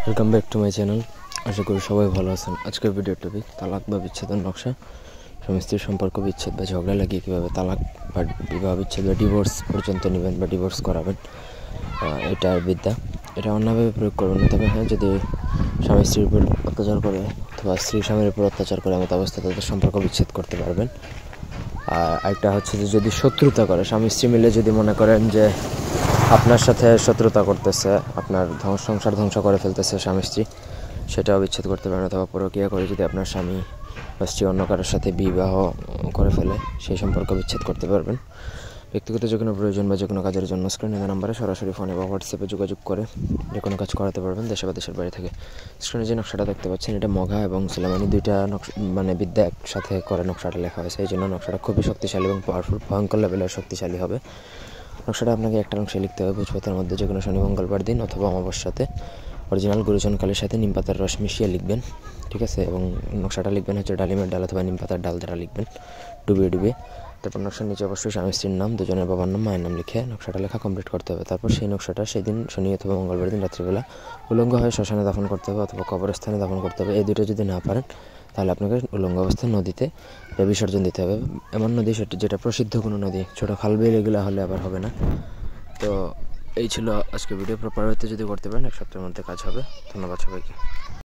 Welcome back to my channel. আশা করি সবাই ভালো আছেন। আজকের ভিডিওর টপিক তালাক বা বিচ্ছেদের নকশা। স্বামী স্ত্রীর সম্পর্ক বিচ্ছেদ বা ঝগড়া লাগিয়ে কীভাবে তালাক বা বিবাহ বিচ্ছেদ বা ডিভোর্স পর্যন্ত নেবেন বা ডিভোর্স করাবেন, এটার বিদ্যা। এটা অন্যভাবে প্রয়োগ করবেন না, তবে হ্যাঁ, যদি স্বামী স্ত্রীর উপর অত্যাচার করে অথবা স্ত্রী স্বামীর উপর অত্যাচার করে এমত অবস্থায় তাদের সম্পর্ক বিচ্ছেদ করতে পারবেন। আর আরেকটা হচ্ছে যে যদি শত্রুতা করে, স্বামী স্ত্রী মিলে যদি মনে করেন যে আপনার সাথে শত্রুতা করতেছে, আপনার সংসার ধ্বংস করে ফেলতেছে স্বামী স্ত্রী, সেটাও বিচ্ছেদ করতে পারেন। অথবা পরকীয়া করে যদি আপনার স্বামী বা স্ত্রী অন্য কারোর সাথে বিবাহ করে ফেলে, সেই সম্পর্ক বিচ্ছেদ করতে পারবেন। ব্যক্তিগত যে কোনো প্রয়োজন বা যে কোনো কাজের জন্য স্ক্রিনে দেওয়া নাম্বারে সরাসরি ফোনে বা হোয়াটসঅ্যাপে যোগাযোগ করে যে কোনো কাজ করাতে পারবেন, দেশে বা দেশের বাইরে থেকে। স্ক্রিনে যে নকশাটা দেখতে পাচ্ছেন, এটা মঘা এবং সুলেমানি দুইটা বিদ্যা একসাথে করে নকশাটা লেখা হয়েছে। এই জন্য নকশাটা খুবই শক্তিশালী এবং পাওয়ারফুল, ভয়ঙ্কর লেভেলের শক্তিশালী হবে। নকশাটা আপনাকে একটা নকশা লিখতে হবে ভোজপাতার মধ্যে যে কোনো শনি মঙ্গলবার দিন অথবা অমাবস্যাতে অরিজিনাল গুরুজন কালের সাথে নিম পাতার রস মিশিয়ে লিখবেন, ঠিক আছে? এবং নকশাটা লিখবেন হচ্ছে ডালিমের ডাল অথবা নিম পাতার ডাল দ্বারা লিখবেন, ডুবিয়ে ডুবিয়ে। তারপর নকশার নিচে অবশ্যই স্বামী স্ত্রীর নাম, দুজনের বাবার নাম, মায়ের নাম লিখে নকশাটা লেখা কমপ্লিট করতে হবে। তারপর সেই নকশাটা সেদিন শনি অথবা মঙ্গলবার দিন রাত্রিবেলা উলঙ্গ হয়ে শ্মশানে দাফন করতে হবে অথবা কবরস্থানে দাফন করতে হবে। এই দুটো যদি না পারেন, তাহলে আপনাকে উলঙ্গ অবস্থায় নদীতে বিসর্জন দিতে হবে। এমন নদী যেটা প্রসিদ্ধ কোনো নদী, ছোটো খাল বিল এগুলো হলে আবার হবে না। তো এই ছিল আজকে ভিডিও। প্রপার হতে যদি করতে পারেন 1 সপ্তাহের মধ্যে কাজ হবে। ধন্যবাদ সবাইকে।